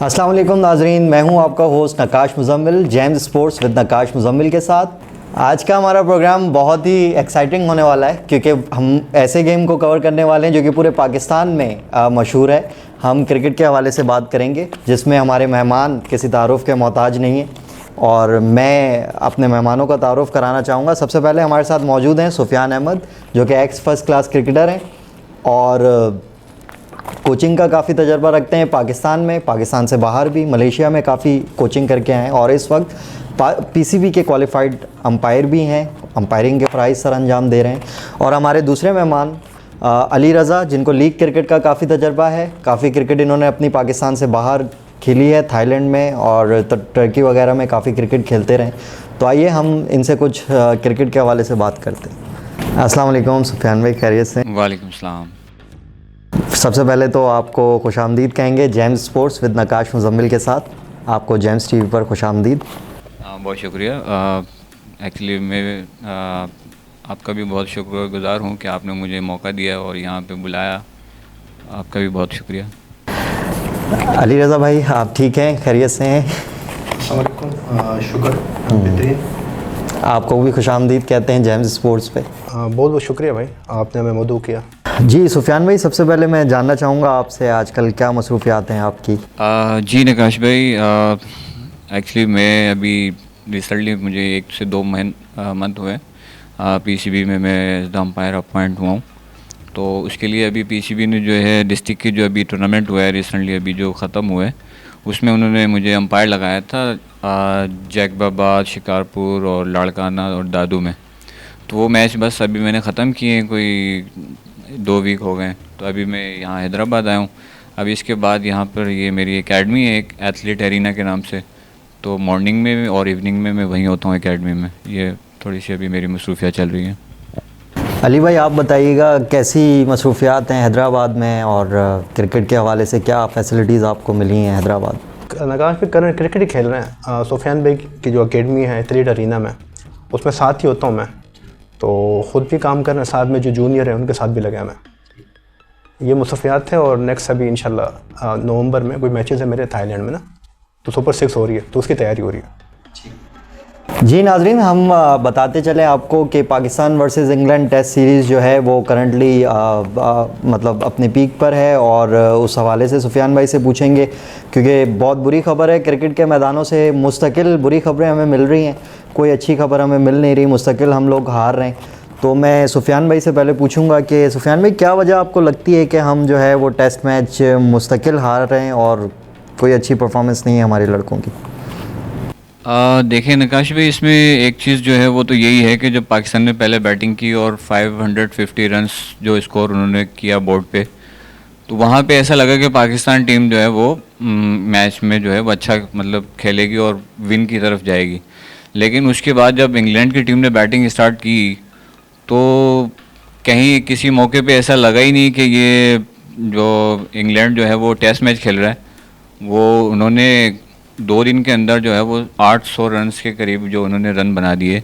अस्सलाम वालेकुम नाजरीन, मैं हूं आपका host Naqash Muzammil, James sports with Naqash Muzammil के साथ। आज का हमारा प्रोग्राम बहुत ही एक्साइटिंग होने वाला है क्योंकि हम ऐसे गेम को कवर करने वाले हैं जो कि पूरे पाकिस्तान में मशहूर है। हम क्रिकेट के हवाले से बात करेंगे जिसमें हमारे मेहमान किसी तारुफ़ के मोहताज नहीं हैं और मैं अपने मेहमानों का तारुफ़ कराना चाहूँगा। सबसे पहले हमारे साथ मौजूद हैं सुफियान अहमद, जो कि एक्स फर्स्ट क्लास क्रिकेटर हैं और कोचिंग का काफ़ी तजर्बा रखते हैं पाकिस्तान से बाहर भी, मलेशिया में काफ़ी कोचिंग करके आए हैं और इस वक्त पीसीबी के क्वालिफाइड अंपायर भी हैं, अंपायरिंग के फ़राइज़ सर अंजाम दे रहे हैं। और हमारे दूसरे मेहमान अली रज़ा, जिनको लीग क्रिकेट का काफ़ी तजर्बा है, काफ़ी क्रिकेट इन्होंने अपनी पाकिस्तान से बाहर खेली है, थाईलैंड में और टर्की वगैरह में काफ़ी क्रिकेट खेलते रहे। तो आइए हम इनसे कुछ क्रिकेट के हवाले से बात करते हैं। अस्सलाम वालेकुम सुफियान भाई, खैरियत से? वालेकुम सलाम। सबसे पहले तो आपको खुशामदीद कहेंगे James sports with Naqash Muzammil के साथ। आपको जेम्स टीवी पर खुशामदीद। बहुत शुक्रिया। एक्चुअली मैं आपका भी बहुत शुक्रगुज़ार हूँ कि आपने मुझे मौका दिया और यहाँ पे बुलाया। आपका भी बहुत शुक्रिया। अली रज़ा भाई, आप ठीक हैं, खैरियत से हैं? शुक्र, बेहतरीन। आपको भी खुशामदीद कहते हैं जेम्स स्पोर्ट्स पे। बहुत बहुत शुक्रिया भाई, आपने हमें मदऊ किया। जी सुफियान भाई, सबसे पहले मैं जानना चाहूँगा आपसे आजकल क्या मसरूफियात हैं आपकी? जी नकाश भाई, एक्चुअली मैं अभी रिसेंटली मुझे 1 से 2 मंथ हुए पीसीबी में मैं एज द अंपायर अपॉइंट हुआ हूँ। तो उसके लिए अभी पीसीबी ने जो है डिस्ट्रिक्ट के जो अभी टूर्नामेंट हुआ है रिसेंटली अभी जो ख़त्म हुआ है उसमें उन्होंने मुझे अंपायर लगाया था जैकबाबाद, शिकारपुर और लाड़काना और दादू में। तो वो मैच बस अभी मैंने ख़त्म किए, कोई 2 वीक हो गए। तो अभी मैं यहाँ हैदराबाद आया हूँ। अभी इसके बाद यहाँ पर ये मेरी एकेडमी है एक एथलीट एरिना के नाम से, तो मॉर्निंग में और इवनिंग में मैं वहीं होता हूँ एकेडमी में। ये थोड़ी सी अभी मेरी मसरूफियात चल रही हैं। अली भाई, आप बताइएगा कैसी मसरूफियात हैं हैदराबाद में और क्रिकेट के हवाले से क्या फैसिलिटीज़ आपको मिली हैं हैदराबाद? नकाश पे करंट क्रिकेट ही खेल रहे हैं। सुफियान भाई की जो एकेडमी है एथलीट एरिना में, उसमें साथ ही होता हूँ मैं, तो ख़ुद भी काम कर रहे हैं, साथ में जो जूनियर हैं उनके साथ भी लगा मैं। ये मसरूफियात है और नेक्स्ट अभी इंशाल्लाह नवंबर में कोई मैचेस है मेरे थाईलैंड में ना, तो सुपर 6 हो रही है, तो उसकी तैयारी हो रही है। जी नाजरीन, हम बताते चले आपको कि Pakistan versus England test series जो है वो करंटली मतलब अपने पीक पर है और उस हवाले से सुफियान भाई से पूछेंगे क्योंकि बहुत बुरी खबर है, क्रिकेट के मैदानों से मुस्तकिल बुरी खबरें हमें मिल रही हैं, कोई अच्छी खबर हमें मिल नहीं रही, मुस्तकिल हम लोग हार रहे हैं। तो मैं सुफियान भाई से पहले पूछूंगा कि सुफियान भाई, क्या वजह आपको लगती है कि हम जो है वो टेस्ट मैच मुस्तकिल हार रहे हैं और कोई अच्छी परफॉर्मेंस नहीं है हमारे लड़कों की? देखिए नकाश भाई, इसमें एक चीज़ जो है वो तो यही है कि जब पाकिस्तान ने पहले बैटिंग की और 550 रन्स जो स्कोर उन्होंने किया बोर्ड पे, तो वहाँ पे ऐसा लगा कि पाकिस्तान टीम जो है वो मैच में जो है वो अच्छा मतलब खेलेगी और विन की तरफ जाएगी। लेकिन उसके बाद जब इंग्लैंड की टीम ने बैटिंग स्टार्ट की तो कहीं किसी मौके पे ऐसा लगा ही नहीं कि ये जो इंग्लैंड जो है वो टेस्ट मैच खेल रहा है। वो उन्होंने 2 दिन के अंदर जो है वो 800 रन्स के करीब जो उन्होंने रन बना दिए।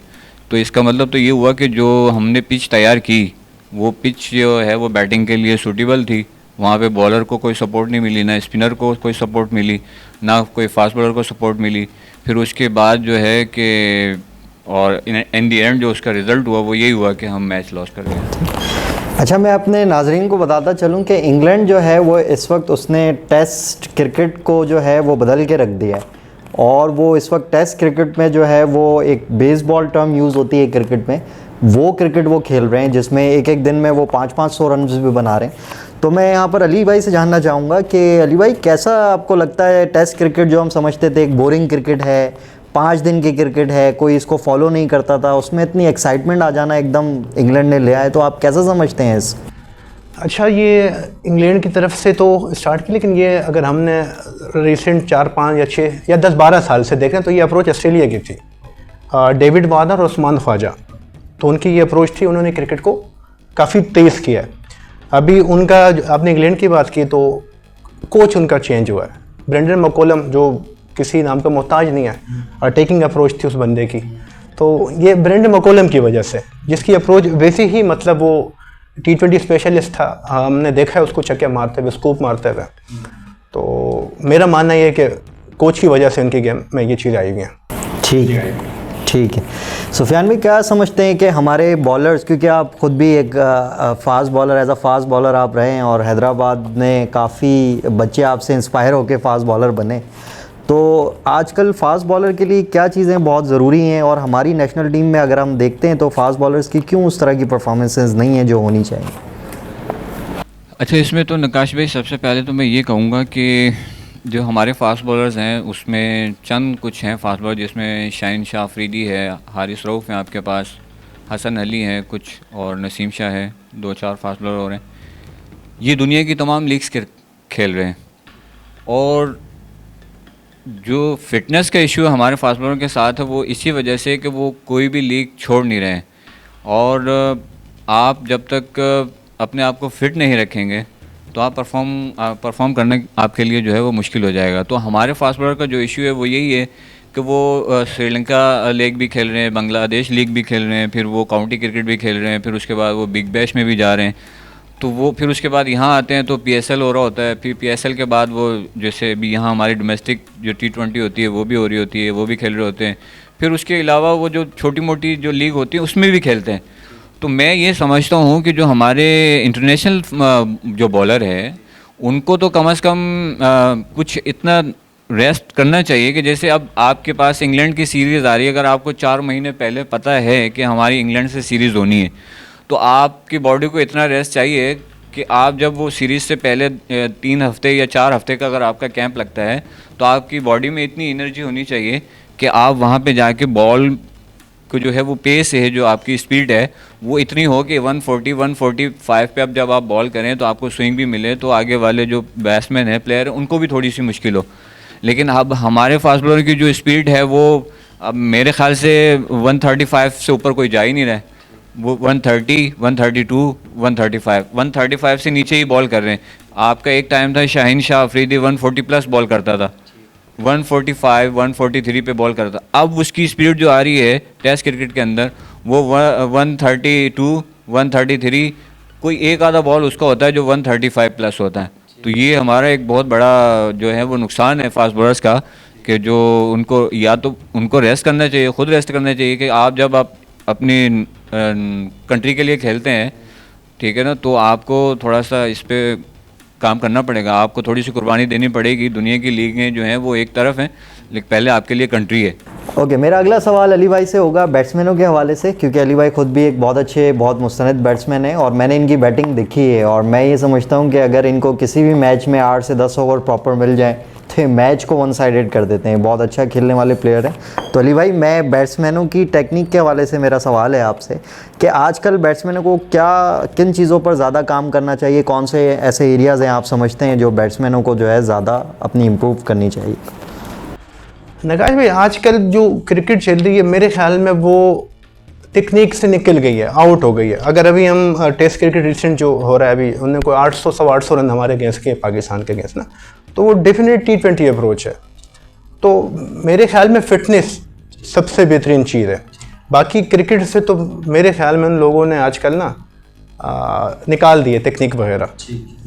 तो इसका मतलब तो ये हुआ कि जो हमने पिच तैयार की वो पिच जो है वो बैटिंग के लिए सूटेबल थी। वहाँ पे बॉलर को कोई सपोर्ट नहीं मिली, ना स्पिनर को कोई सपोर्ट मिली, ना कोई फास्ट बॉलर को सपोर्ट मिली। फिर उसके बाद जो है कि और इन दी एंड जो उसका रिज़ल्ट हुआ वो यही हुआ कि हम मैच लॉस कर गए। अच्छा, मैं अपने नाजरीन को बताता चलूं कि इंग्लैंड जो है वो इस वक्त उसने टेस्ट क्रिकेट को जो है वो बदल के रख दिया है और वो इस वक्त टेस्ट क्रिकेट में जो है वो एक बेसबॉल टर्म यूज़ होती है क्रिकेट में, वो क्रिकेट वो खेल रहे हैं जिसमें एक दिन में वो 500-500 रन भी बना रहे हैं। तो मैं यहाँ पर अली भाई से जानना चाहूँगा कि अली भाई, कैसा आपको लगता है टेस्ट क्रिकेट जो हम समझते थे एक बोरिंग क्रिकेट है, 5 दिन की क्रिकेट है, कोई इसको फॉलो नहीं करता था, उसमें इतनी एक्साइटमेंट आ जाना एकदम इंग्लैंड ने ले आए, तो आप कैसा समझते हैं इस? अच्छा, ये इंग्लैंड की तरफ से तो स्टार्ट की, लेकिन ये अगर हमने रिसेंट 4, 5 या 6 या 10, 12 साल से देखें तो ये अप्रोच ऑस्ट्रेलिया की थी। डेविड वार्नर और उस्मान ख्वाजा, तो उनकी ये अप्रोच थी, उन्होंने क्रिकेट को काफ़ी तेज़ किया है। अभी उनका, आपने इंग्लैंड की बात की तो कोच उनका चेंज हुआ है। ब्रेंडन मैकलम जो किसी नाम का मोहताज नहीं है, और टेकिंग अप्रोच थी उस बंदे की, तो ये ब्रेंडन मैकलम की वजह से, जिसकी अप्रोच वैसे ही मतलब वो T20 स्पेशलिस्ट था, हमने देखा है उसको छक्के मारते हुए, स्कूप मारते हुए। तो मेरा मानना ये है कि कोच की वजह से उनकी गेम में ये चीज़ आई हुई है। ठीक है। सुफियान भाई, क्या समझते हैं कि हमारे बॉलर्स, क्योंकि आप खुद भी एक fast bowler, as a fast bowler आप रहे हैं और हैदराबाद में काफ़ी बच्चे आपसे इंस्पायर होकर फास्ट बॉलर बने, तो आजकल फास्ट बॉलर के लिए क्या चीज़ें बहुत ज़रूरी हैं, और हमारी नेशनल टीम में अगर हम देखते हैं तो फास्ट बॉलर्स की क्यों उस तरह की परफॉर्मेंसेस नहीं है जो होनी चाहिए? अच्छा, इसमें तो नकाश भाई सबसे पहले तो मैं ये कहूँगा कि जो हमारे फास्ट बॉलर्स हैं उसमें चंद कुछ हैं फास्ट बॉलर, जिसमें शाहीन शाह अफरीदी है, हारिस रऊफ़ हैं आपके पास, हसन अली हैं कुछ, और नसीम शाह है, 2-4 फास्ट बॉलर और हैं। ये दुनिया की तमाम लीग्स के खेल रहे हैं, और जो फिटनेस का इशू हमारे फास्ट बॉलर के साथ है वो इसी वजह से कि वो कोई भी लीग छोड़ नहीं रहे हैं, और आप जब तक अपने आप को फिट नहीं रखेंगे तो आप परफॉर्म करना आपके लिए जो है वो मुश्किल हो जाएगा। तो हमारे फास्ट बॉलर का जो इशू है वो यही है कि वो श्रीलंका लीग भी खेल रहे हैं, बांग्लादेश लीग भी खेल रहे हैं, फिर वो काउंटी क्रिकेट भी खेल रहे हैं, फिर उसके बाद वो बिग बैश में भी जा रहे हैं, तो वो फिर उसके बाद यहाँ आते हैं तो PSL हो रहा होता है, फिर PSL के बाद वो जैसे भी यहाँ हमारी डोमेस्टिक जो T20 होती है वो भी हो रही होती है, वो भी खेल रहे होते हैं, फिर उसके अलावा वो जो छोटी मोटी जो लीग होती है उसमें भी खेलते हैं। तो मैं ये समझता हूँ कि जो हमारे इंटरनेशनल जो बॉलर है उनको तो कम से कम कुछ इतना रेस्ट करना चाहिए कि जैसे अब आपके पास इंग्लैंड की सीरीज़ आ रही है, अगर आपको 4 महीने पहले पता है कि हमारी इंग्लैंड से सीरीज़ होनी है, तो आपकी बॉडी को इतना रेस्ट चाहिए कि आप जब वो सीरीज़ से पहले 3 हफ्ते या 4 हफ्ते का अगर आपका कैंप लगता है तो आपकी बॉडी में इतनी एनर्जी होनी चाहिए कि आप वहाँ पे जाके बॉल को जो है वो पेस है, जो आपकी स्पीड है वो इतनी हो कि 140-145 पे अब जब आप बॉल करें तो आपको स्विंग भी मिले, तो आगे वाले जो बैट्समैन है प्लेयर उनको भी थोड़ी सी मुश्किल हो। लेकिन अब हमारे फास्ट बॉलर की जो स्पीड है वो अब मेरे ख्याल से 135 से ऊपर कोई जा ही नहीं रहा है, वो 130, 132, 135 से नीचे ही बॉल कर रहे हैं। आपका एक टाइम था शाहीन शाह अफरीदी 140 प्लस बॉल करता था, 145, 143 पे बॉल करता, अब उसकी स्पीड जो आ रही है टेस्ट क्रिकेट के अंदर वो 132, 133, कोई एक आधा बॉल उसका होता है जो 135 प्लस होता है। तो ये हमारा एक बहुत बड़ा जो है वो नुकसान है फास्ट बॉलर्स का, कि जो उनको या तो उनको रेस्ट करना चाहिए, खुद रेस्ट करना चाहिए कि आप जब आप अपनी कंट्री के लिए खेलते हैं, ठीक है ना, तो आपको थोड़ा सा इस पर काम करना पड़ेगा, आपको थोड़ी सी कुर्बानी देनी पड़ेगी। दुनिया की लीगें जो हैं वो एक तरफ हैं, लेकिन पहले आपके लिए कंट्री है। ओके, मेरा अगला सवाल अली भाई से होगा बैट्समैनों के हवाले से, क्योंकि अली भाई खुद भी एक बहुत अच्छे, बहुत मुस्तनद बैट्समैन है और मैंने इनकी बैटिंग देखी है, और मैं ये समझता हूँ कि अगर इनको किसी भी मैच में 8 से 10 ओवर प्रॉपर मिल जाए तो ये मैच को वन साइडेड कर देते हैं। बहुत अच्छा खेलने वाले प्लेयर हैं। तो अली भाई, मैं बैट्समैनों की टेक्निक के हवाले से मेरा सवाल है आपसे कि आजकल बैट्समैनों को किन चीज़ों पर ज़्यादा काम करना चाहिए, कौन से ऐसे एरियाज़ हैं आप समझते हैं जो बैट्समैनों को जो है ज़्यादा अपनी इम्प्रूव करनी चाहिए? नकाश भाई, आजकल जो क्रिकेट चल रही है मेरे ख्याल में वो टेक्निक से निकल गई है, आउट हो गई है। अगर अभी हम टेस्ट क्रिकेट रिसेंट जो हो रहा है अभी, उन्होंने कोई 800-850 रन हमारे अगेंस्ट के, पाकिस्तान के अगेंस्ट ना, तो वो डेफिनेट T20 अप्रोच है। तो मेरे ख्याल में फ़िटनेस सबसे बेहतरीन चीज़ है। बाकी क्रिकेट से तो मेरे ख्याल में उन लोगों ने आजकल ना निकाल दिए टेक्निक वगैरह,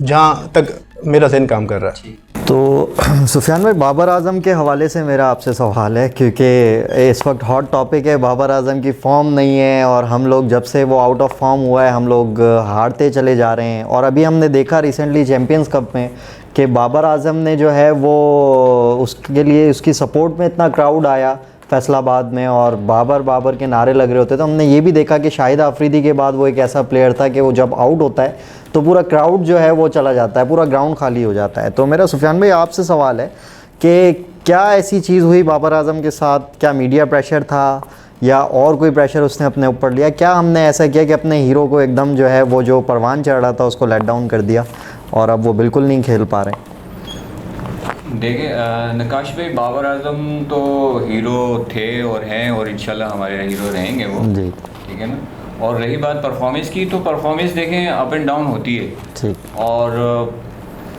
जहाँ तक मेरा ज़हन काम कर रहा है। तो सुफियान भाई, बाबर आजम के हवाले से मेरा आपसे सवाल है, क्योंकि इस वक्त हॉट टॉपिक है, बाबर आजम की फॉर्म नहीं है और हम लोग जब से वो आउट ऑफ फॉर्म हुआ है हम लोग हारते चले जा रहे हैं। और अभी हमने देखा रिसेंटली चैम्पियंस कप में कि बाबर आजम ने जो है वो उसके लिए उसकी सपोर्ट में इतना क्राउड आया फैसलाबाद में, और बाबर के नारे लग रहे होते। तो हमने ये भी देखा कि शाहिद अफरीदी के बाद वो एक ऐसा प्लेयर था कि वो जब आउट होता है तो पूरा क्राउड जो है वो चला जाता है, पूरा ग्राउंड खाली हो जाता है। तो मेरा सुफियान भाई आपसे सवाल है कि क्या ऐसी चीज़ हुई बाबर आजम के साथ? क्या मीडिया प्रेशर था या और कोई प्रेशर उसने अपने ऊपर लिया? क्या हमने ऐसा किया कि अपने हीरो को एकदम जो है वो जो परवान चढ़ रहा था उसको लेट डाउन कर दिया और अब वो बिल्कुल नहीं खेल पा रहे? देखिए नकाश भाई, बाबर आजम तो हीरो थे और हैं और इंशाल्लाह हमारे हीरो रहेंगे वो जी, ठीक है ना। और रही बात परफॉर्मेंस की, तो परफॉर्मेंस देखें अप एंड डाउन होती है ठीक। और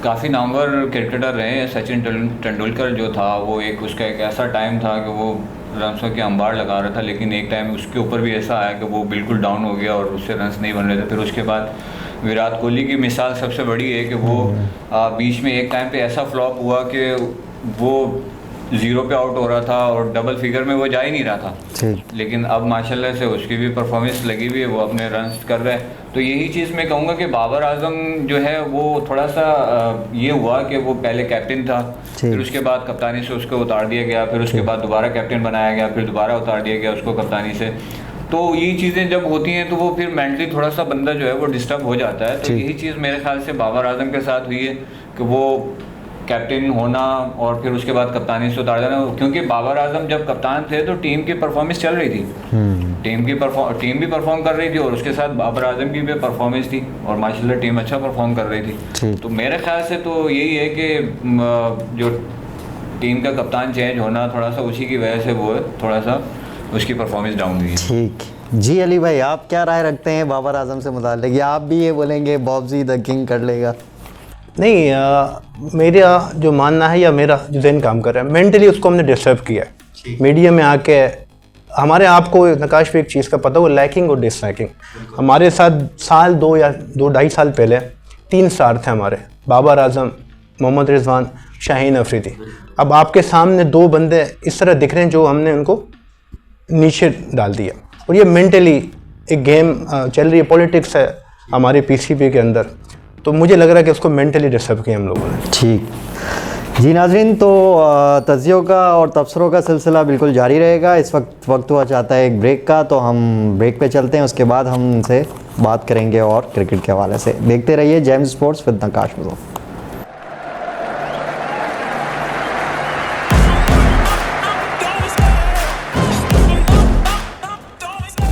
काफ़ी नामवर क्रिकेटर रहे हैं। सचिन तेंदुलकर जो था वो उसका एक ऐसा टाइम था कि वो रन्स के अंबार लगा रहा था, लेकिन एक टाइम उसके ऊपर भी ऐसा आया कि वो बिल्कुल डाउन हो गया और उससे रन्स नहीं बन रहे थे। फिर उसके बाद विराट कोहली की मिसाल सबसे बड़ी है कि वो बीच में एक टाइम पे ऐसा फ्लॉप हुआ कि वो 0 पे आउट हो रहा था और डबल फिगर में वो जा ही नहीं रहा था, ठीक। लेकिन अब माशाल्लाह से उसकी भी परफॉर्मेंस लगी हुई है, वो अपने रन्स कर रहा है। तो यही चीज़ मैं कहूँगा कि बाबर आजम जो है वो थोड़ा सा ये हुआ कि वो पहले कैप्टन था, फिर उसके बाद कप्तानी से उसको उतार दिया गया, फिर उसके बाद दोबारा कैप्टन बनाया गया, फिर दोबारा उतार दिया गया उसको कप्तानी से। तो ये चीज़ें जब होती हैं तो वो फिर मेंटली थोड़ा सा बंदा जो है वो डिस्टर्ब हो जाता है। तो यही चीज़ मेरे ख्याल से बाबर आजम के साथ हुई है कि वो कैप्टन होना और फिर उसके बाद कप्तानी से उतार जाना, क्योंकि बाबर आजम जब कप्तान थे तो टीम की परफॉर्मेंस चल रही थी, टीम भी परफॉर्म कर रही थी और उसके साथ बाबर आजम की भी परफॉर्मेंस थी और माशाल्लाह टीम अच्छा परफॉर्म कर रही थी। तो मेरे ख्याल से तो यही है कि जो टीम का कप्तान चेंज होना थोड़ा सा उसी की वजह से वो थोड़ा सा उसकी परफॉर्मेंस डाउन हुई है। ठीक जी। अली भाई, आप क्या राय रखते हैं बाबर आजम से मुताल्लिक, या आप भी ये बोलेंगे बॉब्जी द किंग कर लेगा? नहीं, मेरा जो मानना है या मेरा जो जहन काम कर रहा है, मेंटली उसको हमने डिस्टर्ब किया है। मीडिया में आके हमारे आपको नकाश पे एक चीज़ का पता हो, लैकिंग और डिसलैकिंग। हमारे साथ साल 2 या 2-2.5 साल पहले 3 स्टार थे हमारे, बाबर आजम, मोहम्मद रिजवान, शाहीन अफरीदी। अब आपके सामने 2 बंदे इस तरह दिख रहे हैं जो हमने उनको नीचे डाल दिया। और ये मेंटली एक गेम चल रही है, पॉलिटिक्स है हमारे पीसीबी के अंदर, तो मुझे लग रहा है कि उसको मेंटली डिस्टर्ब किया हम लोगों ने। ठीक जी नाज़रीन, तो तज़ियों का और तबसरों का सिलसिला बिल्कुल जारी रहेगा। इस वक्त हुआ चाहता है एक ब्रेक का, तो हम ब्रेक पे चलते हैं, उसके बाद हम उनसे बात करेंगे और क्रिकेट के हवाले से। देखते रहिए जेम्स स्पोर्ट्स विद नकाश मुज़म्मिल।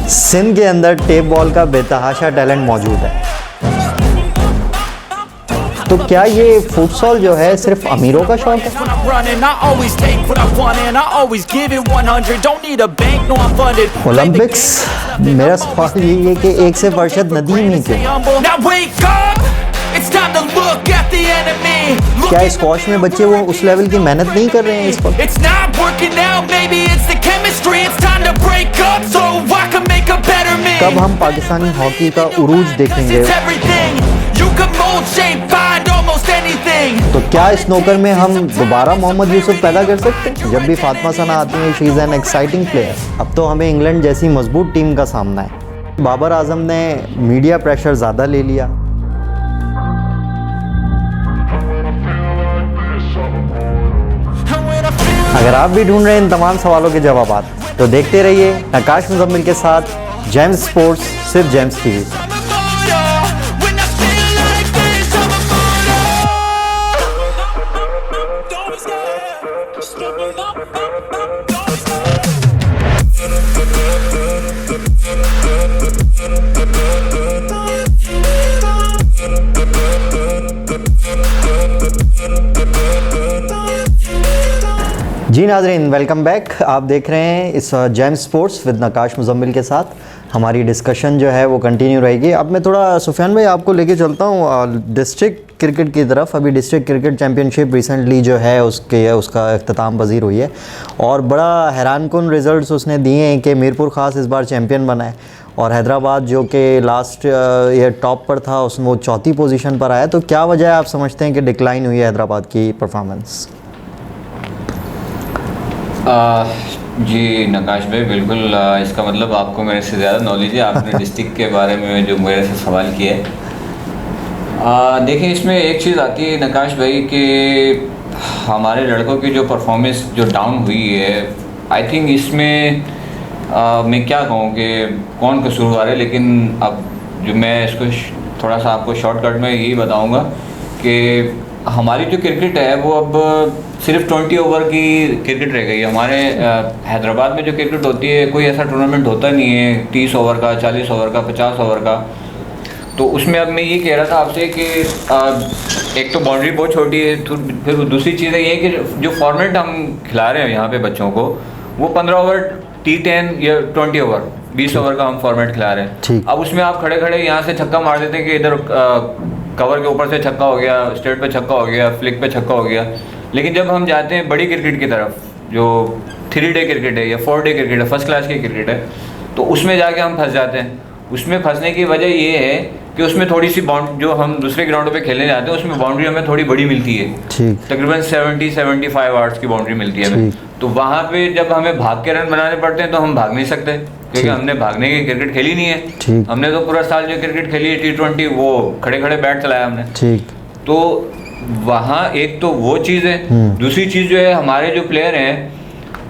सिंध के अंदर टेप बॉल का बेतहाशा टैलेंट मौजूद है, तो क्या ये फुटसॉल जो है सिर्फ अमीरों का शौक है? ओलंपिक्स, मेरा सवाल ये है कि एक से फरशद नदी में क्यों? क्या स्क्वॉश में बच्चे वो उस लेवल की मेहनत नहीं कर रहे हैं इस वक्त? कब हम पाकिस्तानी हॉकी का उरूज देखेंगे? तो क्या स्नोकर में हम दोबारा मोहम्मद यूसुफ पैदा कर सकते हैं? जब भी फातिमा सना आती हैं, she is an exciting player. अब तो हमें इंग्लैंड जैसी मजबूत टीम का सामना है। बाबर आजम ने मीडिया प्रेशर ज़्यादा ले लिया। अगर आप भी ढूंढ रहे हैं इन तमाम सवालों के जवाब, तो देखते रहिए नकाश मुज़म्मिल के साथ जेम्स स्पोर्ट्स, सिर्फ जेम्स टीवी। जी नाज़रीन, वेलकम बैक। आप देख रहे हैं इस जेम्स स्पोर्ट्स विद नकाश मुज़म्मिल के साथ। हमारी डिस्कशन जो है वो कंटिन्यू रहेगी। अब मैं थोड़ा सुफियान भाई आपको लेके चलता हूँ डिस्ट्रिक्ट क्रिकेट की तरफ। अभी डिस्ट्रिक्ट क्रिकेट चैम्पियनशिप रिसेंटली जो है उसका इख्तिताम पजीर हुई है और बड़ा हैरानकुन रिज़ल्ट्स उसने दिए हैं कि मीरपुर ख़ास इस बार चैम्पियन बना है और हैदराबाद जो कि लास्ट ईयर टॉप पर था उसमें वो 4थी पोजीशन पर आया। तो क्या वजह है आप समझते हैं कि डिक्लाइन हुई है हैदराबाद की परफॉर्मेंस? जी नकाश भाई, बिल्कुल इसका मतलब आपको मेरे से ज़्यादा नॉलेज है। आपने डिस्ट्रिक्ट के बारे में जो मेरे से सवाल किया है, देखिए इसमें एक चीज़ आती है नकाश भाई कि हमारे लड़कों की जो परफॉर्मेंस जो डाउन हुई है, आई थिंक इसमें मैं क्या कहूँ कि कौन कसूरवार है, लेकिन अब जो मैं इसको थोड़ा सा आपको शॉर्टकट में यही बताऊँगा कि हमारी जो क्रिकेट है वो अब सिर्फ 20 ओवर की क्रिकेट रह गई है। हमारे हैदराबाद में जो क्रिकेट होती है कोई ऐसा टूर्नामेंट होता नहीं है 30 ओवर का, 40 ओवर का, 50 ओवर का। तो उसमें अब मैं ये कह रहा था आपसे कि एक तो बाउंड्री बहुत छोटी है, तो फिर दूसरी चीज़ ये है कि जो फॉर्मेट हम खिला रहे हैं यहाँ पे बच्चों को वो 15 ओवर T10 या 20 ओवर 20 ओवर का हम फॉर्मेट खिला रहे हैं। अब उसमें आप खड़े खड़े यहाँ से छक्का मार देते हैं कि इधर कवर के ऊपर से छक्का हो गया, स्ट्रेट पे छक्का हो गया, फ्लिक पे छक्का हो गया। लेकिन जब हम जाते हैं बड़ी क्रिकेट की तरफ जो 3 डे क्रिकेट है या 4 डे क्रिकेट है, फर्स्ट क्लास की क्रिकेट है, तो उसमें जाके हम फंस जाते हैं। उसमें फंसने की वजह ये है कि उसमें थोड़ी सी बाउंड जो हम दूसरे ग्राउंडों पे खेलने जाते हैं उसमें बाउंड्री हमें थोड़ी बड़ी मिलती है, ठीक, तकरीबन 70-75 यार्ड्स की बाउंड्री मिलती है हमें। तो वहाँ पे जब हमें भाग के रन बनाने पड़ते हैं तो हम भाग नहीं सकते, क्योंकि हमने भागने की क्रिकेट खेली नहीं है। हमने तो पूरा साल जो क्रिकेट खेली है T20 वो खड़े खड़े बैट चलाया हमने। ठीक, तो वहाँ एक तो वो चीज़ है, दूसरी चीज़ जो है हमारे जो प्लेयर हैं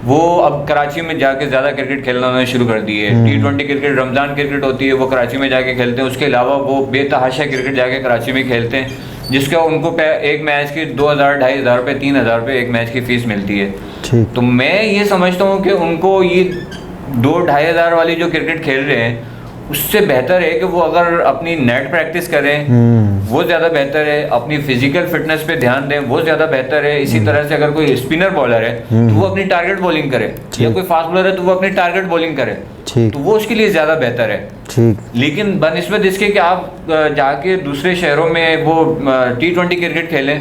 वो अब कराची में जाके ज़्यादा क्रिकेट खेलना उन्होंने शुरू कर दी है। T20 क्रिकेट, रमज़ान क्रिकेट होती है वो कराची में जाके खेलते हैं, उसके अलावा वो बेतहाशा क्रिकेट जाके कराची में खेलते हैं, जिसका उनको एक मैच की 2000, 2500 रुपये, 3000 रुपये एक मैच की फ़ीस मिलती है। तो मैं ये समझता हूँ कि उनको ये 2-2500 वाली जो क्रिकेट खेल रहे हैं उससे बेहतर है कि वो अगर अपनी नेट प्रैक्टिस करें वो ज़्यादा बेहतर है, अपनी फिजिकल फिटनेस पे ध्यान दें वो ज़्यादा बेहतर है। इसी तरह से अगर कोई स्पिनर बॉलर है तो वो अपनी टारगेट बॉलिंग करे, या कोई फास्ट बॉलर है तो वो अपनी टारगेट बॉलिंग करे, तो वो उसके लिए ज़्यादा बेहतर है। लेकिन बनिस्बत इसके कि आप जाके दूसरे शहरों में वो T20 क्रिकेट खेलें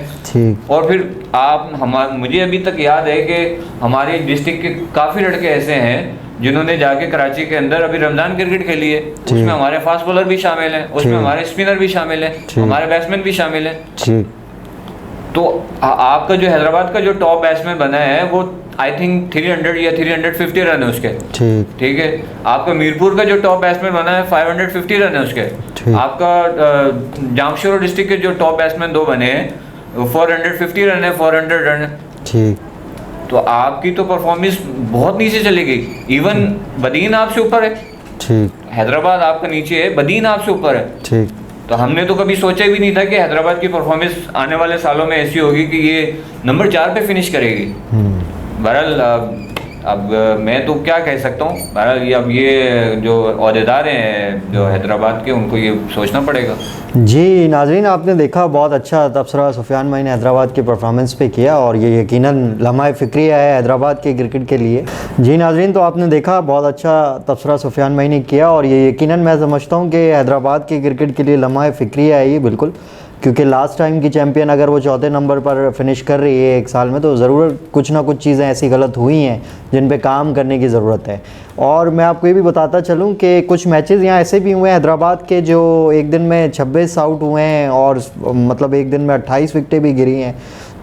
और फिर आप मुझे अभी तक याद है कि हमारे डिस्ट्रिक्ट के काफ़ी लड़के ऐसे हैं जिन्होंने जाके कराची के अंदर अभी रमज़ान क्रिकेट खेली है, उसमें हमारे फास्ट बॉलर भी शामिल हैं, उसमें हमारे स्पिनर भी शामिल हैं, हमारे बैट्समैन भी शामिल हैं। तो आपका जो हैदराबाद का जो टॉप बैट्समैन बना है वो आई थिंक 300 या 350 रन है उसके, ठीक है। आपका मीरपुर का जो टॉप बैट्समैन बना है 550 रन है उसके। आपका जामशेदपुर डिस्ट्रिक्ट के जो टॉप बैट्समैन 2 बने हैं 450 रन है, 400 रन है, ठीक। तो आपकी तो परफॉर्मेंस बहुत नीचे चली गई, इवन बदीन आपसे ऊपर है, ठीक। हैदराबाद आपका नीचे है, बदीन आपसे ऊपर है, ठीक। तो हमने तो कभी सोचा भी नहीं था कि हैदराबाद की परफॉर्मेंस आने वाले सालों में ऐसी होगी कि ये नंबर 4 पे फिनिश करेगी। बहरहाल अब मैं तो क्या कह सकता हूँ, बहरहाल अब ये जो ओहदेदार हैं जो हैदराबाद के उनको ये सोचना पड़ेगा। जी नाजरीन, आपने देखा बहुत अच्छा तबसरा सुफियान भाई ने हैदराबाद की परफॉर्मेंस पे किया और ये यकीनन लम्हा फ़िक्रिया है हैदराबाद के क्रिकेट के लिए। जी नाजरीन, तो आपने देखा बहुत अच्छा तबसरा सुफियान भाई ने किया और ये यकीनन मैं समझता हूँ कि हैदराबाद के क्रिकेट के लिए लम्हा फ़िक्रिया है ये बिल्कुल, क्योंकि लास्ट टाइम की चैम्पियन अगर वो 4थे नंबर पर फिनिश कर रही है एक साल में तो ज़रूर कुछ ना कुछ चीज़ें ऐसी गलत हुई हैं जिन पे काम करने की ज़रूरत है। और मैं आपको ये भी बताता चलूँ कि कुछ मैचेस यहाँ ऐसे भी हुए हैं हैदराबाद के जो एक दिन में 26 आउट हुए हैं और मतलब एक दिन में 28 विकेटें भी गिरी हैं।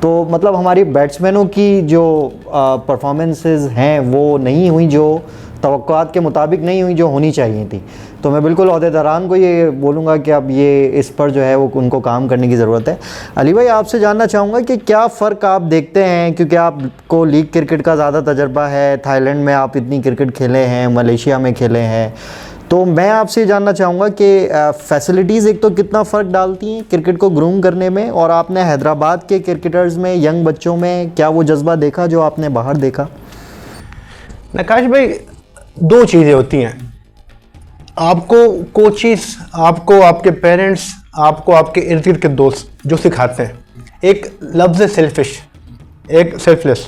तो मतलब हमारी बैट्समैनों की जो परफॉर्मेंसेस हैं वो नहीं हुई, जो तवक्कुआत के मुताबिक नहीं हुई जो होनी चाहिए थी। तो मैं बिल्कुल ओहदेदारान को ये बोलूँगा कि अब ये इस पर जो है वो उनको काम करने की ज़रूरत है। अली भाई, आपसे जानना चाहूँगा कि क्या फ़र्क आप देखते हैं, क्योंकि आपको लीग क्रिकेट का ज़्यादा तजर्बा है, थाईलैंड में आप इतनी क्रिकेट खेले हैं, मलेशिया में खेले हैं, तो मैं आपसे जानना चाहूँगा कि फैसिलिटीज़ एक तो कितना फ़र्क डालती हैं क्रिकेट को ग्रूम करने में, और आपने हैदराबाद के क्रिकेटर्स में, यंग बच्चों में क्या वो जज्बा देखा जो आपने बाहर देखा? नकाश भाई, 2 चीज़ें होती हैं, आपको कोचिस, आपको आपके पेरेंट्स, आपको आपके इर्द गिर्द के दोस्त जो सिखाते हैं, एक लफ्ज़ सेल्फिश, एक सेल्फलेस।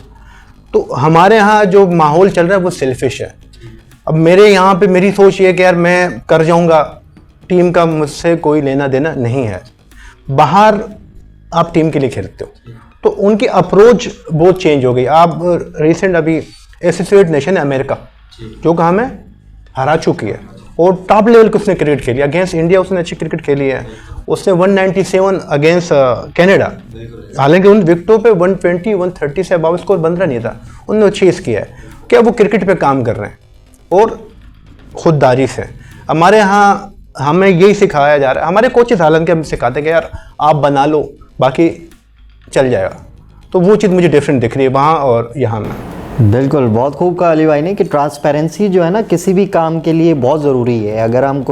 तो हमारे यहाँ जो माहौल चल रहा है वो सेल्फिश है। अब मेरे यहाँ पे मेरी सोच ये है कि यार मैं कर जाऊँगा, टीम का मुझसे कोई लेना देना नहीं है। बाहर आप टीम के लिए खेलते हो तो उनकी अप्रोच बहुत चेंज हो गई। आप रिसेंट अभी एसोसिएट नेशन है अमेरिका जो कहा हमें हरा चुकी है और टॉप लेवल की उसने क्रिकेट खेली, अगेंस्ट इंडिया उसने अच्छी क्रिकेट खेली है। उसने 197 अगेंस्ट कनाडा, हालांकि उन विकेटों पे 120, 130 से अबाव स्कोर बन रहा नहीं था, उन्होंने चेस किया है। क्या वो क्रिकेट पे काम कर रहे हैं और खुददारी से। हमारे यहाँ हमें यही सिखाया जा रहा है, हमारे कोचेस हालांकि हमें सिखाते हैं कि यार आप बना लो बाकी चल जाएगा। तो वो चीज़ मुझे डिफरेंट दिख रही है वहाँ और यहाँ में। बिल्कुल, बहुत खूब कहा अली भाई ने कि ट्रांसपेरेंसी जो है ना किसी भी काम के लिए बहुत ज़रूरी है। अगर हम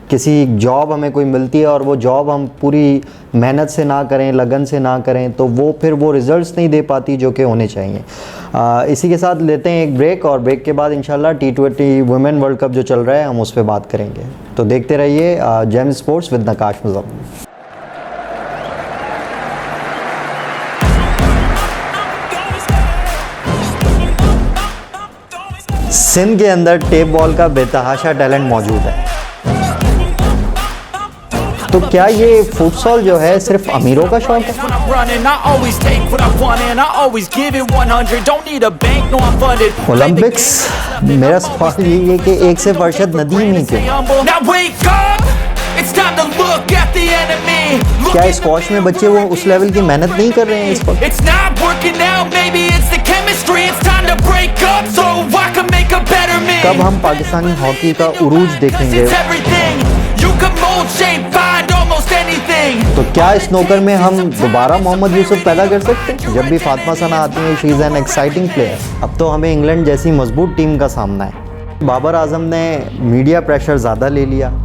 किसी जॉब हमें कोई मिलती है और वो जॉब हम पूरी मेहनत से ना करें, लगन से ना करें, तो वो फिर वो रिज़ल्ट्स नहीं दे पाती जो कि होने चाहिए। इसी के साथ लेते हैं एक ब्रेक और ब्रेक के बाद इंशाल्लाह T20 वुमेन वर्ल्ड कप जो चल रहा है हम उस पर बात करेंगे। तो देखते रहिए जेम स्पोर्ट्स विद नकाश मुज़म्मिल। सिंध के अंदर टेप बॉल का बेतहाशा टैलेंट मौजूद है। तो क्या ये फुटसॉल जो है सिर्फ अमीरों का शौक है? ओलंपिक्स, मेरा सवाल ये है कि 1 से फरशद नदीम ही क्यों? It's time to look at the enemy. Look क्या in the स्क्वॉश में mirror, बच्चे वो उस लेवल की मेहनत नहीं कर रहे हैं इस वक्त? it's not working out, maybe it's the chemistry. It's time to break up so I can make a better me. कब हम पाकिस्तानी हॉकी का उरूज देखेंगे? It's everything. You can mold, shape, find almost anything. तो क्या स्नोकर में हम दोबारा मोहम्मद यूसुफ पैदा कर सकते हैं? जब भी फातिमा सना आती है, she is an exciting player. अब तो हमें इंग्लैंड जैसी मजबूत टीम का सामना है। बाबर आजम ने मीडिया प्रेशर ज़्यादा ले लिया।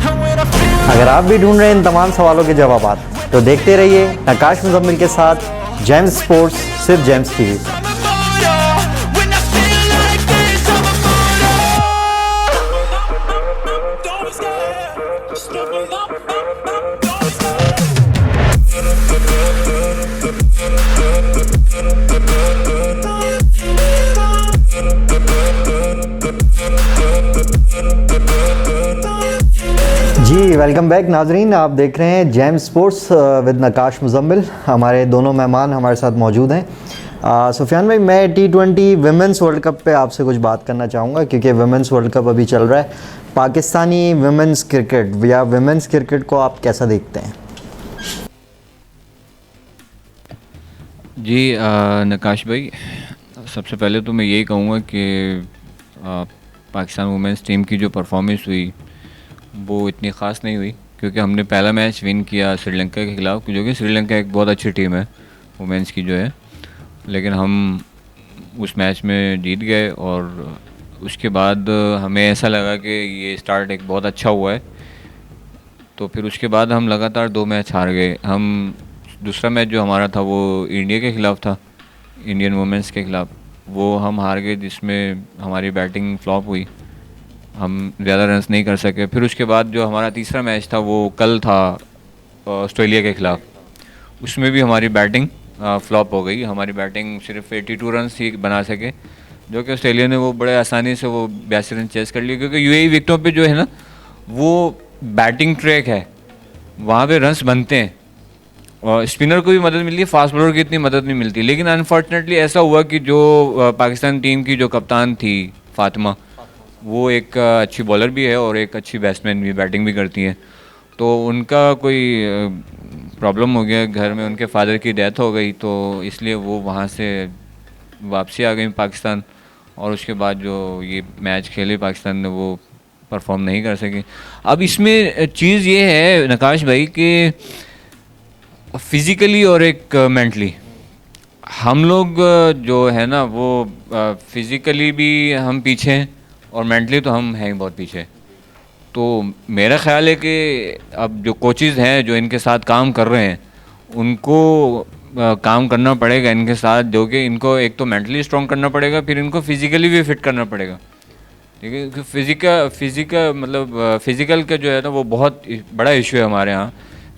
And when I feel अगर आप भी ढूंढ रहे हैं इन तमाम सवालों के जवाब, तो देखते रहिए नकाश मुजम्मिल के साथ जेम्स स्पोर्ट्स, सिर्फ James TV. I'm immortal. When I feel like this, I'm immortal. Don't stop. Step up. Don't stop. जी वेलकम बैक नाजरीन, आप देख रहे हैं James sports with Naqash Muzammil. हमारे दोनों मेहमान हमारे साथ मौजूद हैं। सुफियान भाई, मैं T20 विमेंस वर्ल्ड कप पे आपसे कुछ बात करना चाहूँगा, क्योंकि विमेंस वर्ल्ड कप अभी चल रहा है। पाकिस्तानी विमेंस क्रिकेट या विमेंस क्रिकेट को आप कैसा देखते हैं? जी नकाश भाई, सबसे पहले तो मैं यही कहूँगा कि पाकिस्तान वुमेंस टीम की जो परफॉर्मेंस हुई वो इतनी ख़ास नहीं हुई, क्योंकि हमने पहला मैच विन किया श्रीलंका के ख़िलाफ़, जो कि श्रीलंका एक बहुत अच्छी टीम है वुमेंस की जो है, लेकिन हम उस मैच में जीत गए। और उसके बाद हमें ऐसा लगा कि ये स्टार्ट एक बहुत अच्छा हुआ है, तो फिर उसके बाद हम लगातार 2 मैच हार गए। हम दूसरा मैच जो हमारा था वो इंडिया के ख़िलाफ़ था, इंडियन वुमेंस के ख़िलाफ़, वो हम हार गए, जिसमें हमारी बैटिंग फ्लॉप हुई, हम ज़्यादा रन्स नहीं कर सके। फिर उसके बाद जो हमारा तीसरा मैच था वो कल था ऑस्ट्रेलिया के ख़िलाफ़, उसमें भी हमारी बैटिंग फ्लॉप हो गई। हमारी बैटिंग सिर्फ 82 रन्स ही बना सके, जो कि ऑस्ट्रेलिया ने वो बड़े आसानी से वो 82 रन चेस कर लिए, क्योंकि यूएई विकेटों पे जो है ना वो बैटिंग ट्रैक है, वहाँ पे रन्स बनते हैं और स्पिनर को भी मदद मिलती है, फास्ट बॉलर की इतनी मदद नहीं मिलती। लेकिन अनफॉर्चुनेटली ऐसा हुआ कि जो पाकिस्तान टीम की जो कप्तान थी फातिमा, वो एक अच्छी बॉलर भी है और एक अच्छी बैट्समैन भी, बैटिंग भी करती हैं, तो उनका कोई प्रॉब्लम हो गया घर में, उनके फादर की डेथ हो गई, तो इसलिए वो वहाँ से वापसी आ गई पाकिस्तान। और उसके बाद जो ये मैच खेले पाकिस्तान ने वो परफॉर्म नहीं कर सके। अब इसमें चीज़ ये है नकाश भाई कि फिज़िकली और एक मेंटली हम लोग जो है ना वो फिज़िकली भी हम पीछे हैं और मेंटली तो हम हैं बहुत पीछे। तो मेरा ख़्याल है कि अब जो कोचेज़ हैं जो इनके साथ काम कर रहे हैं, उनको काम करना पड़ेगा इनके साथ, जो कि इनको एक तो मेंटली स्ट्रॉन्ग करना पड़ेगा, फिर इनको फिज़िकली भी फिट करना पड़ेगा। ठीक है, क्योंकि फ़िज़िकल का जो है ना वो बहुत बड़ा इशू है हमारे यहाँ।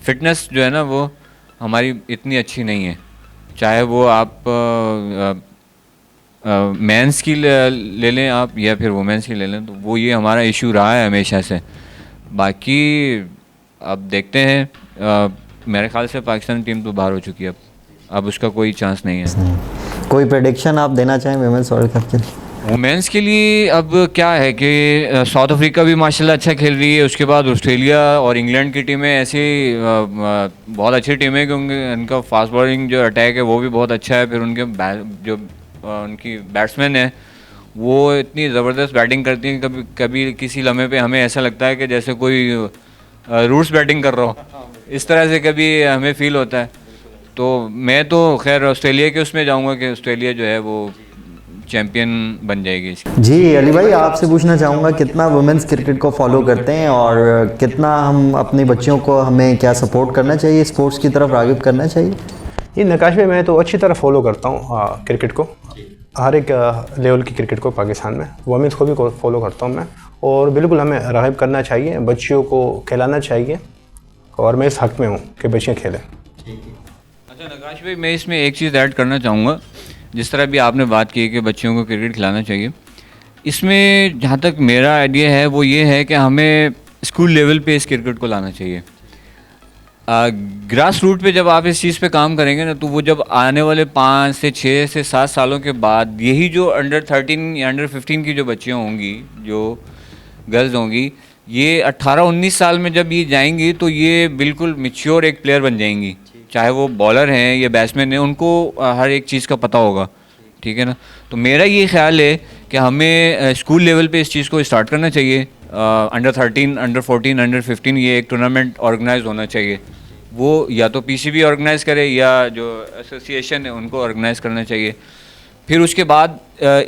फ़िटनेस जो है ना वो हमारी इतनी अच्छी नहीं है, चाहे वो आप मेंस की ले लें आप या फिर वुमेंस की ले लें, तो वो ये हमारा इशू रहा है हमेशा से। बाकी अब देखते हैं, मेरे ख्याल से पाकिस्तान टीम तो बाहर हो चुकी है, अब उसका कोई चांस नहीं है। कोई प्रेडिक्शन आप देना चाहें वुमेंस वर्ल्ड कप के लिए? वुमेंस के लिए अब क्या है कि साउथ अफ्रीका भी माशाल्लाह अच्छा खेल रही है, उसके बाद ऑस्ट्रेलिया और इंग्लैंड की टीमें ऐसी बहुत अच्छी टीमें, क्योंकि उनका फास्ट बॉलिंग जो अटैक है वो भी बहुत अच्छा है। फिर उनके जो उनकी बैट्समैन है वो इतनी ज़बरदस्त बैटिंग करती हैं, कभी कभी किसी लम्हे पे हमें ऐसा लगता है कि जैसे कोई रूट्स बैटिंग कर रहा हो, इस तरह से कभी हमें फ़ील होता है। तो मैं तो खैर ऑस्ट्रेलिया के उसमें जाऊंगा कि ऑस्ट्रेलिया जो है वो चैम्पियन बन जाएगी। जी अली भाई, आपसे पूछना चाहूँगा कितना वुमेंस क्रिकेट को फॉलो करते हैं और कितना हम अपने बच्चों को, हमें क्या सपोर्ट करना चाहिए, स्पोर्ट्स की तरफ राग़िब करना चाहिए? ये नकाश में मैं तो अच्छी तरह फॉलो करता हूँ क्रिकेट को, हर एक लेवल की क्रिकेट को पाकिस्तान में, वुमेंस को भी फॉलो करता हूँ मैं, और बिल्कुल हमें राग़िब करना चाहिए, बच्चियों को खिलाना चाहिए, और मैं इस हक़ में हूँ कि बच्चियाँ खेलें। अच्छा नकाश भाई, मैं इसमें एक चीज़ ऐड करना चाहूँगा, जिस तरह भी आपने बात की कि बच्चियों को क्रिकेट खिलाना चाहिए, इसमें जहाँ तक मेरा आइडिया है वो ये है कि हमें स्कूल लेवल पे इस क्रिकेट को लाना चाहिए। ग्रास रूट पे जब आप इस चीज़ पे काम करेंगे ना, तो वो जब आने वाले 5 से 6 से 7 सालों के बाद यही जो अंडर 13 या अंडर 15 की जो बच्चियाँ होंगी, जो गर्ल्स होंगी, ये 18-19 साल में जब ये जाएंगी तो ये बिल्कुल मैच्योर एक प्लेयर बन जाएंगी। चाहे वो बॉलर हैं या बैट्समैन हैं, उनको हर एक चीज़ का पता होगा, ठीक है ना। तो मेरा ये ख्याल है कि हमें स्कूल लेवल पे इस चीज़ को स्टार्ट करना चाहिए। अंडर 13, अंडर 14, अंडर 15 ये एक टूर्नामेंट ऑर्गेनाइज होना चाहिए। वो या तो पीसीबी ऑर्गेनाइज़ करे या जो एसोसिएशन है उनको ऑर्गेनाइज़ करना चाहिए। फिर उसके बाद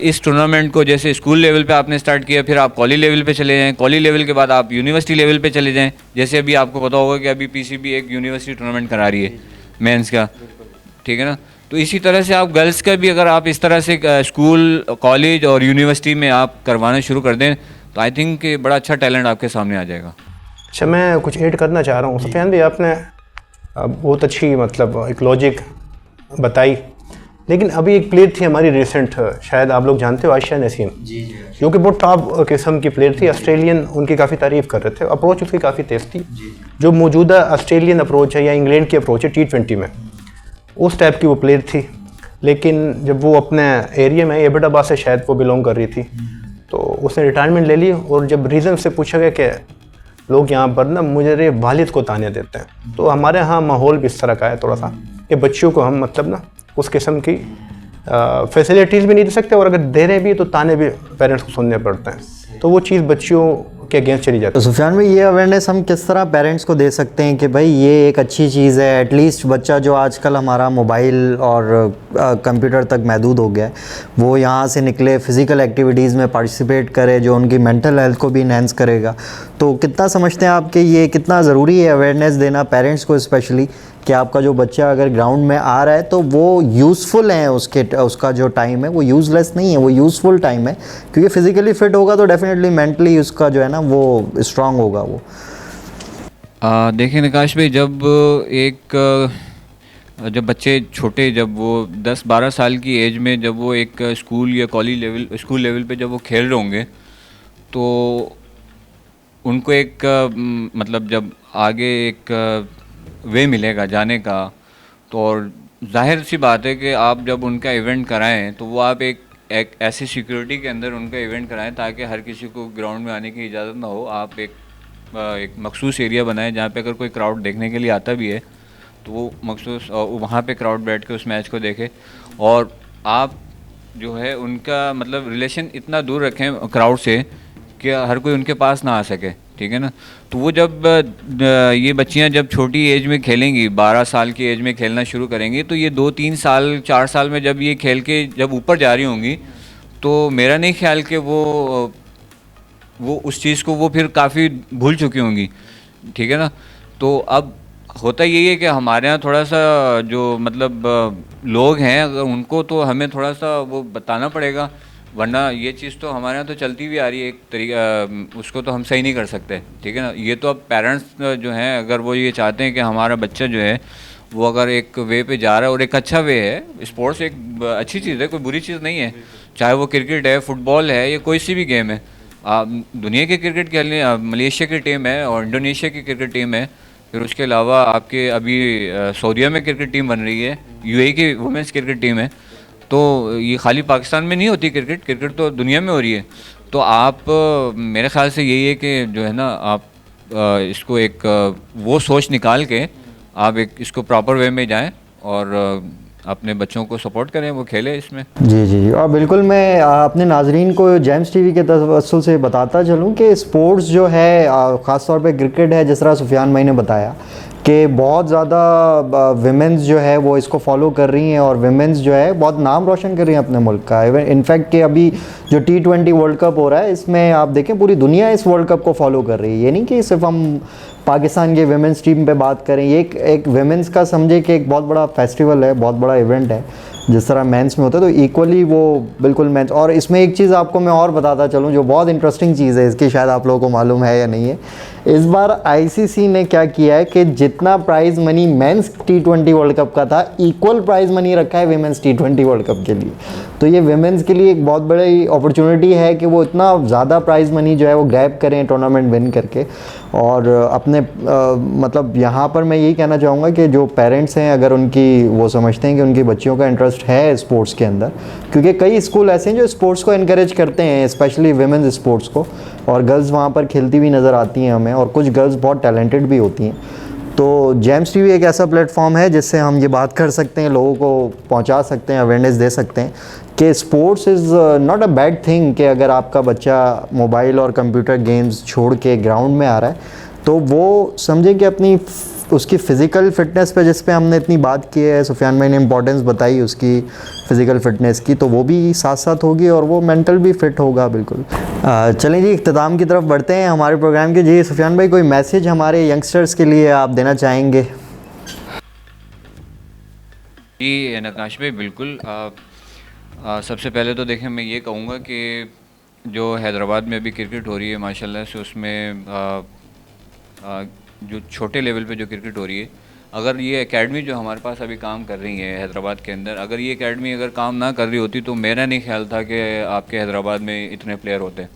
इस टूर्नामेंट को जैसे स्कूल लेवल पे आपने स्टार्ट किया, फिर आप कॉलेज लेवल पे चले जाएं, कॉलेज लेवल के बाद आप यूनिवर्सिटी लेवल पे चले जाएं। जैसे अभी आपको पता होगा कि अभी पीसीबी एक यूनिवर्सिटी टूर्नामेंट करा रही है मेंस का, ठीक है ना। तो इसी तरह से आप गर्ल्स का भी अगर आप इस तरह से स्कूल, कॉलेज और यूनिवर्सिटी में आप करवाना शुरू कर दें तो आई थिंक कि बड़ा अच्छा टैलेंट आपके सामने आ जाएगा। अच्छा, मैं कुछ ऐड करना चाह रहा हूँ। सुफियान भाई, आपने बहुत अच्छी मतलब एक लॉजिक बताई, लेकिन अभी एक प्लेयर थी हमारी रिसेंट, शायद आप लोग जानते हो, आयशा नसीम, जो कि बहुत टॉप किस्म की प्लेयर थी। ऑस्ट्रेलियन उनकी काफ़ी तारीफ़ कर रहे थे, अप्रोच उसकी काफ़ी तेज़ थी। जो मौजूदा ऑस्ट्रेलियन अप्रोच है या इंग्लैंड की अप्रोच है T20 में, उस टाइप की वो प्लेयर थी। लेकिन जब वो अपने एरिया में एबटाबाद से शायद वो बिलोंग कर रही थी, तो उसने रिटायरमेंट ले ली। और जब रीज़न से पूछा गया कि लोग यहाँ पर ना मुझे वालिद को ताने देते हैं, तो हमारे यहाँ माहौल भी इस तरह का है थोड़ा सा कि बच्चियों को हम मतलब ना उस किस्म की फैसिलिटीज़ भी नहीं दे सकते, और अगर दे रहे भी तो ताने भी पेरेंट्स को सुनने पड़ते हैं। तो वो चीज़ बच्चियों के अगेंस्ट चली जाती तो है। सुफियान भाई, ये अवेयरनेस हम किस तरह पेरेंट्स को दे सकते हैं कि भाई ये एक अच्छी चीज़ है। एटलीस्ट बच्चा जो आजकल हमारा मोबाइल और कंप्यूटर तक महदूद हो गया है, वो यहाँ से निकले, फ़िज़िकल एक्टिविटीज़ में पार्टिसिपेट करे, जो उनकी मेंटल हेल्थ को भी इन्हेंस करेगा। तो कितना समझते हैं आप कि ये कितना ज़रूरी है अवेयरनेस देना पेरेंट्स को, स्पेशली कि आपका जो बच्चा अगर ग्राउंड में आ रहा है तो वो यूज़फुल है, उसका जो टाइम है वो यूज़लेस नहीं है, वो यूज़फुल टाइम है। क्योंकि फिज़िकली फ़िट होगा तो डेफिनेटली मेंटली उसका जो है ना वो स्ट्रांग होगा। वो देखिए नकाश भाई, जब बच्चे छोटे, जब वो 10-12 साल की एज में जब वो एक स्कूल या स्कूल लेवल पे जब वो खेल रहे होंगे, तो उनको एक मतलब जब आगे एक वे मिलेगा जाने का, तो और जाहिर सी बात है कि आप जब उनका इवेंट कराएं तो वो आप एक ऐसी सिक्योरिटी के अंदर उनका इवेंट कराएं ताकि हर किसी को ग्राउंड में आने की इजाज़त ना हो। आप एक मखसूस एरिया बनाएं जहाँ पे अगर कोई क्राउड देखने के लिए आता भी है तो वो मखसूस वहाँ पे क्राउड बैठ के उस मैच को देखे। और आप जो है उनका मतलब रिलेशन इतना दूर रखें क्राउड से कि हर कोई उनके पास ना आ सके, ठीक है ना। तो वो जब ये बच्चियां जब छोटी एज में खेलेंगी, 12 साल की एज में खेलना शुरू करेंगी, तो ये 2-3 साल 4 साल में जब ये खेल के जब ऊपर जा रही होंगी, तो मेरा नहीं ख्याल कि वो उस चीज़ को वो फिर काफ़ी भूल चुकी होंगी, ठीक है ना। तो अब होता यही है कि हमारे यहाँ थोड़ा सा जो मतलब लोग हैं, अगर उनको तो हमें थोड़ा सा वो बताना पड़ेगा, वरना ये चीज़ तो हमारे यहाँ तो चलती भी आ रही है एक तरीका, उसको तो हम सही नहीं कर सकते, ठीक है ना। ये तो अब पेरेंट्स जो हैं, अगर वो ये चाहते हैं कि हमारा बच्चा जो है वो अगर एक वे पे जा रहा है और एक अच्छा वे है, स्पोर्ट्स एक अच्छी चीज़ है, कोई बुरी चीज़ नहीं है, चाहे वो क्रिकेट है, फुटबॉल है या कोई सी भी गेम है। दुनिया की क्रिकेट खेलने मलेशिया की टीम है और इंडोनेशिया की क्रिकेट टीम है, फिर उसके अलावा आपके अभी सऊदीया में क्रिकेट टीम बन रही है, यूएई की वुमेंस क्रिकेट टीम है। तो ये खाली पाकिस्तान में नहीं होती क्रिकेट तो दुनिया में हो रही है। तो आप मेरे ख्याल से यही है कि जो है ना, आप इसको एक वो सोच निकाल के आप एक इसको प्रॉपर वे में जाएं और अपने बच्चों को सपोर्ट करें, वो खेले इसमें। जी जी, और बिल्कुल मैं अपने नाजरीन को जेम्स टीवी के तवस्सुल से बताता चलूँ कि स्पोर्ट्स जो है, ख़ास तौर पे क्रिकेट है, जिस तरह सुफियान भाई ने बताया कि बहुत ज़्यादा विमेंस जो है वो इसको फॉलो कर रही हैं और विमेंस जो है बहुत नाम रोशन कर रही हैं अपने मुल्क का। इनफैक्ट कि अभी जो T20 वर्ल्ड कप हो रहा है, इसमें आप देखें पूरी दुनिया इस वर्ल्ड कप को फॉलो कर रही है। ये नहीं कि सिर्फ हम पाकिस्तान के विमेंस टीम पे बात करें, ये एक विमेंस का समझे कि एक बहुत बड़ा फेस्टिवल है, बहुत बड़ा इवेंट है। जिस तरह मेंस में होता है, तो इक्वली वो बिल्कुल मेंस। और इसमें एक चीज़ आपको मैं और बताता चलूँ जो बहुत इंटरेस्टिंग चीज़ है, इसकी शायद आप लोगों को मालूम है या नहीं है। इस बार आईसीसी ने क्या किया है कि जितना prize money men's T20 world cup का था, इक्वल प्राइज़ मनी रखा है विमेंस T20 वर्ल्ड कप के लिए। तो ये विमेंस के लिए एक बहुत बड़ी अपॉर्चुनिटी है कि वो इतना ज़्यादा प्राइज़ मनी जो है वो ग्रैब करें टूर्नामेंट विन करके। और अपने मतलब यहाँ पर मैं यही कहना चाहूँगा कि जो पेरेंट्स हैं, अगर उनकी वो समझते हैं कि उनकी बच्चियों का इंटरेस्ट है स्पोर्ट्स के अंदर, क्योंकि कई स्कूल ऐसे हैं जो स्पोर्ट्स को इनकरेज करते हैं, स्पेशली विमेंस स्पोर्ट्स को, और गर्ल्स वहाँ पर खेलती हुई नज़र आती हैं हमें, और कुछ गर्ल्स बहुत टैलेंटेड भी होती हैं। तो जेम्स टीवी एक ऐसा प्लेटफॉर्म है जिससे हम ये बात कर सकते हैं, लोगों को पहुंचा सकते हैं, अवेयरनेस दे सकते हैं कि sports is not a bad thing. कि अगर आपका बच्चा मोबाइल और कंप्यूटर गेम्स छोड़ के ग्राउंड में आ रहा है, तो वो समझे कि अपनी उसकी फ़िज़िकल फ़िटनेस पे, जिस पे हमने इतनी बात की है, सुफियान भाई ने इंपॉर्टेंस बताई उसकी फ़िज़िकल फ़िटनेस की, तो वो भी साथ साथ होगी और वो मेंटल भी फिट होगा बिल्कुल। चलें जी, इख्तिताम की तरफ बढ़ते हैं हमारे प्रोग्राम के। जी सुफियान भाई, कोई मैसेज हमारे यंगस्टर्स के लिए आप देना चाहेंगे? जी नकाश भाई, बिल्कुल। सबसे पहले तो देखें, मैं ये कहूँगा कि जो हैदराबाद में अभी क्रिकेट हो रही है माशाल्लाह से, उसमें जो छोटे लेवल पे जो क्रिकेट हो रही है, अगर ये एकेडमी जो हमारे पास अभी काम कर रही है हैदराबाद के अंदर, अगर ये एकेडमी अगर काम ना कर रही होती तो मेरा नहीं ख्याल था कि आपके हैदराबाद में इतने प्लेयर होते।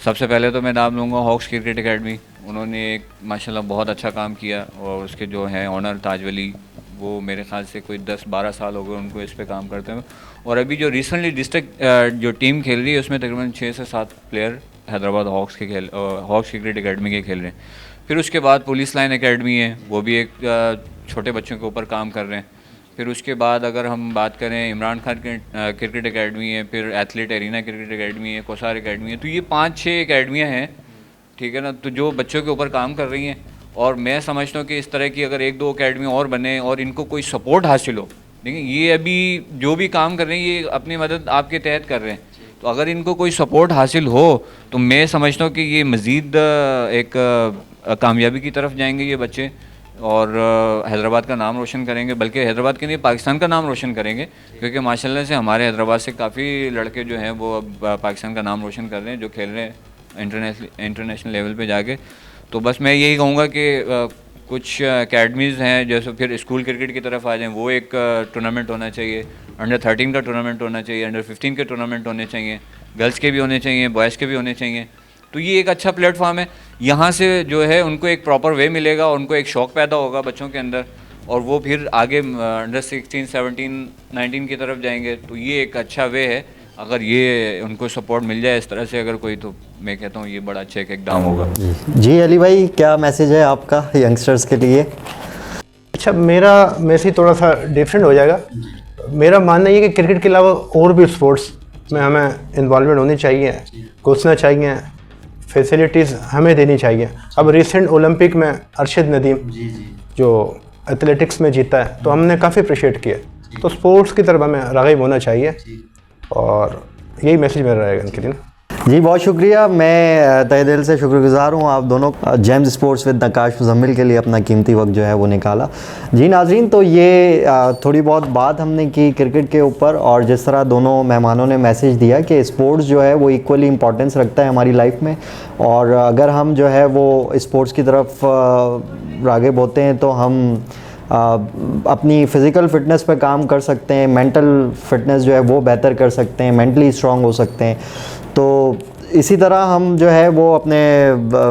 सबसे पहले तो मैं नाम लूँगा हॉक्स क्रिकेट एकेडमी। उन्होंने एक माशाल्लाह बहुत अच्छा काम किया, और उसके जो हैं ऑनर ताज वली, वो मेरे ख्याल से कोई 10-12 साल हो गए उनको इस पे काम करते हुए। और अभी जो रिसेंटली डिस्ट्रिक्ट जो टीम खेल रही है, उसमें तकरीबन 6 से 7 player Hyderabad hawks cricket academy के खेल रहे हैं। फिर उसके बाद पुलिस लाइन एकेडमी है, वो भी एक छोटे बच्चों के ऊपर काम कर रहे हैं। फिर उसके बाद अगर हम बात करें, इमरान खान क्रिकेट एकेडमी है, फिर एथलीट एरिना क्रिकेट एकेडमी है, कोसार एकेडमी है। तो ये 5-6 एकेडमियाँ हैं, ठीक है ना, तो जो बच्चों के ऊपर काम कर रही हैं। और मैं समझता हूँ कि इस तरह की अगर 1-2 एकेडमी और बने और इनको कोई सपोर्ट हासिल हो, देखिए ये अभी जो भी काम कर रहे हैं ये अपनी मदद आपके तहत कर रहे हैं, तो अगर इनको कोई सपोर्ट हासिल हो तो मैं समझता हूँ कि ये मज़ीद एक कामयाबी की तरफ जाएंगे ये बच्चे, और हैदराबाद का नाम रोशन करेंगे, बल्कि हैदराबाद के नहीं पाकिस्तान का नाम रोशन करेंगे। क्योंकि माशाल्लाह से हमारे हैदराबाद से काफ़ी लड़के जो हैं वो अब पाकिस्तान का नाम रोशन कर रहे हैं, जो खेल रहे हैं इंटरनेशनल लेवल पे जाके। तो बस मैं यही कहूँगा कि कुछ एकेडमीज़ हैं, जैसे फिर स्कूल क्रिकेट की तरफ आ जाएँ, वो एक टूर्नामेंट होना चाहिए, अंडर 13 का टूर्नामेंट होना चाहिए, अंडर 15 के टूर्नामेंट होने चाहिए, गर्ल्स के भी होने चाहिए, बॉयज़ के भी होने चाहिए। तो ये एक अच्छा प्लेटफॉर्म है, यहाँ से जो है उनको एक प्रॉपर वे मिलेगा, उनको एक शौक़ पैदा होगा बच्चों के अंदर, और वो फिर आगे अंडर 16, 17, 19 की तरफ जाएंगे। तो ये एक अच्छा वे है, अगर ये उनको सपोर्ट मिल जाए इस तरह से अगर कोई, तो मैं कहता हूँ ये बड़ा अच्छा एक इक़दाम होगा। जी अली भाई, क्या मैसेज है आपका यंगस्टर्स के लिए? अच्छा, मेरा मैसेज थोड़ा सा डिफरेंट हो जाएगा। मेरा मानना ये कि क्रिकेट के अलावा और भी स्पोर्ट्स में हमें इन्वॉल्वमेंट होनी चाहिए, घुसना चाहिए, फैसिलिटीज़ हमें देनी चाहिए। अब रिसेंट ओलंपिक में अरशद नदीम जो एथलेटिक्स में जीता है, तो हमने काफ़ी अप्रिशिएट किया। तो स्पोर्ट्स की तरफ हमें राग़िब होना चाहिए, और यही मैसेज मेरा रहेगा इनके लिए। जी बहुत शुक्रिया, मैं तहे दिल से शुक्रगुजार हूँ आप दोनों James sports with Naqash Muzammil के लिए अपना कीमती वक्त जो है वो निकाला। जी नाजरीन, तो ये थोड़ी बहुत बात हमने की क्रिकेट के ऊपर, और जिस तरह दोनों मेहमानों ने मैसेज दिया कि स्पोर्ट्स जो है वो इक्वली इम्पोर्टेंस रखता है हमारी लाइफ में, और अगर हम जो है वो स्पोर्ट्स की तरफ राग़िब होते हैं तो हम अपनी फ़िज़िकल फ़िटनेस पे काम कर सकते हैं, मेंटल फ़िटनेस जो है वो बेहतर कर सकते हैं, मेंटली स्ट्रॉन्ग हो सकते हैं। तो इसी तरह हम जो है वो अपने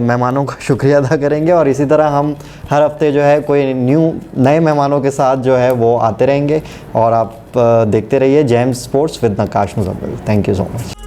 मेहमानों का शुक्रिया अदा करेंगे, और इसी तरह हम हर हफ्ते जो है कोई नए मेहमानों के साथ जो है वो आते रहेंगे, और आप देखते रहिए James sports with Naqash Muzammil. Thank you so much.